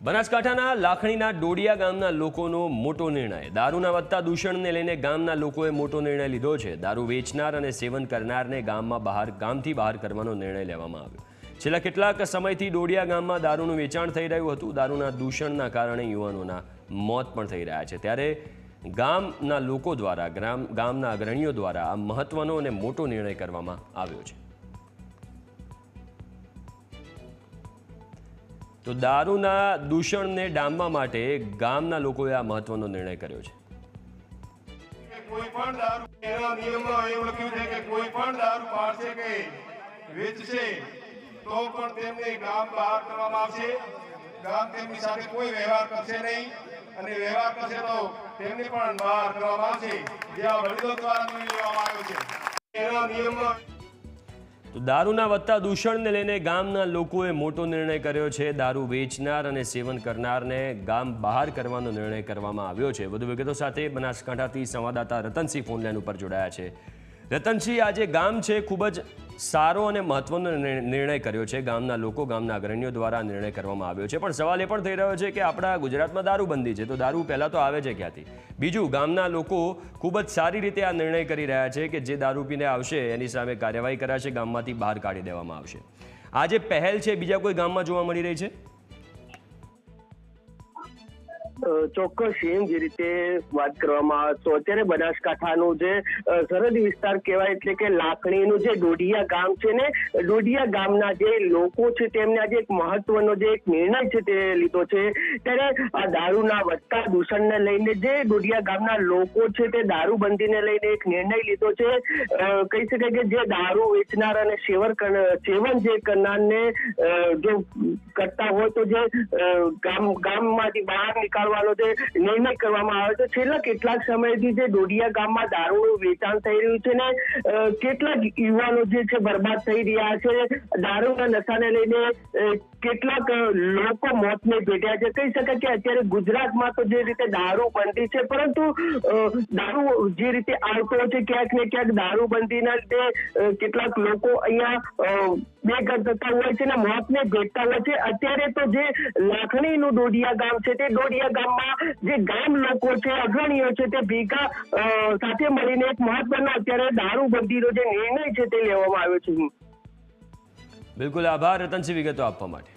બનાસકાંઠાના લાખણીના ડોડિયા ગામના લોકોનો મોટો નિર્ણય। દારૂના વધતા દૂષણને લઈને ગામના લોકોએ મોટો નિર્ણય લીધો છે। દારૂ વેચનાર અને સેવન કરનારને ગામથી બહાર કરવાનો નિર્ણય લેવામાં આવ્યો। છેલ્લા કેટલાક સમયથી ડોડિયા ગામમાં દારૂનું વેચાણ થઈ રહ્યું હતું। દારૂના દૂષણના કારણે યુવાનોના મોત પણ થઈ રહ્યા છે। ત્યારે ગામના લોકો દ્વારા ગામના અગ્રણીઓ દ્વારા આ મહત્વનો અને મોટો નિર્ણય કરવામાં આવ્યો છે। તો દારૂના દૂષણને ડામવા માટે ગામના લોકોએ આ મહત્વનો નિર્ણય કર્યો છે। કોઈ પણ દારૂ એના નિયમમાં એવું લખ્યું છે કે કોઈ પણ દારૂ પાડશે કે વેચશે તો પણ તેમને ગામ બહાર કરવામાં આવશે। ગામ તેમની સાથે કોઈ વ્યવહાર કરશે નહીં અને વ્યવહાર કરશે તો તેમને પણ બહાર કરવામાં આવશે। જે આ વડીલો દ્વારા નિર્ણય લેવામાં આવ્યો છે એના નિયમમાં। તો દારૂના વધતા દૂષણને લઈને ગામના લોકોએ મોટો નિર્ણય કર્યો છે। દારૂ વેચનાર અને સેવન કરનારને ગામ બહાર કરવાનો નિર્ણય કરવામાં આવ્યો છે। વધુ વિગતો સાથે બનાસકાંઠાથી સંવાદદાતા રતનસિંહ ફોનલાઈન ઉપર જોડાયા છે। રતનસિંહ, આ જે ગામ છે ખૂબ જ સારો અને મહત્વનો નિર્ણય કર્યો છે ગામના લોકો, ગામના અગ્રણીઓ દ્વારા નિર્ણય કરવામાં આવ્યો છે। પણ સવાલ એ પણ થઈ રહ્યો છે કે આપણા ગુજરાતમાં દારૂબંધી છે, તો દારૂ પહેલાં તો આવે છે ક્યાંથી? બીજું, ગામના લોકો ખૂબ જ સારી રીતે આ નિર્ણય કરી રહ્યા છે કે જે દારૂ પીને આવશે એની સામે કાર્યવાહી કરાશે, ગામમાંથી બહાર કાઢી દેવામાં આવશે। આ જે પહેલ છે બીજા કોઈ ગામમાં જોવા મળી રહી છે? ચોક્કસ એમ જે રીતે વાત કરવામાં આવે તો અત્યારે બનાસકાંઠાનું જે સરહદી વિસ્તાર કહેવાય એટલે કે લાખણીનું જે ડોડિયા ગામ છે ને, ડોડિયા ગામના જે લોકો છે તેમને આજે એક મહત્વનો જે એક નિર્ણય છે તે લીધો છે। ત્યારે આ દારૂના વધતા દૂષણને લઈને જે ડોડિયા ગામના લોકો છે તે દારૂબંધીને લઈને એક નિર્ણય લીધો છે। કહી શકાય કે જે દારૂ વેચનાર અને સેવન જે કરનારને જો કરતા હોય તો જે ગામમાંથી બહાર નીકળવા નિર્ણય કરવામાં આવે છે। છેલ્લા કેટલાક સમયથી જે ડોડિયા ગામમાં દારૂનું વેચાણ થઈ રહ્યું છે ને, કેટલાક યુવાનો જે છે બરબાદ થઈ રહ્યા છે। દારૂના નશાને લઈને કેટલાક લોકો મોતને ભેટ્યા છે। કહી શકાય કે અત્યારે ગુજરાતમાં તો જે રીતે દારૂબંધી છે, પરંતુ દારૂ જે રીતે આવતો હોય છે ક્યાંક ને ક્યાંક દારૂબંધીના લીધે કેટલાક લોકો અહીંયા બેઘર થતા હોય છે ને મોતને ભેટતા હોય છે। અત્યારે તો જે લાખણીનું ડોડિયા ગામ છે તે ડોડિયા ગામમાં જે ગામ લોકો છે, અગ્રણીઓ છે, તે ભેગા સાથે મળીને એક મહત્વનો અત્યારે દારૂબંધીનો જે નિર્ણય છે તે લેવામાં આવ્યો છે। બિલકુલ, આભાર રતનસિંહ વિગતો આપવા માટે।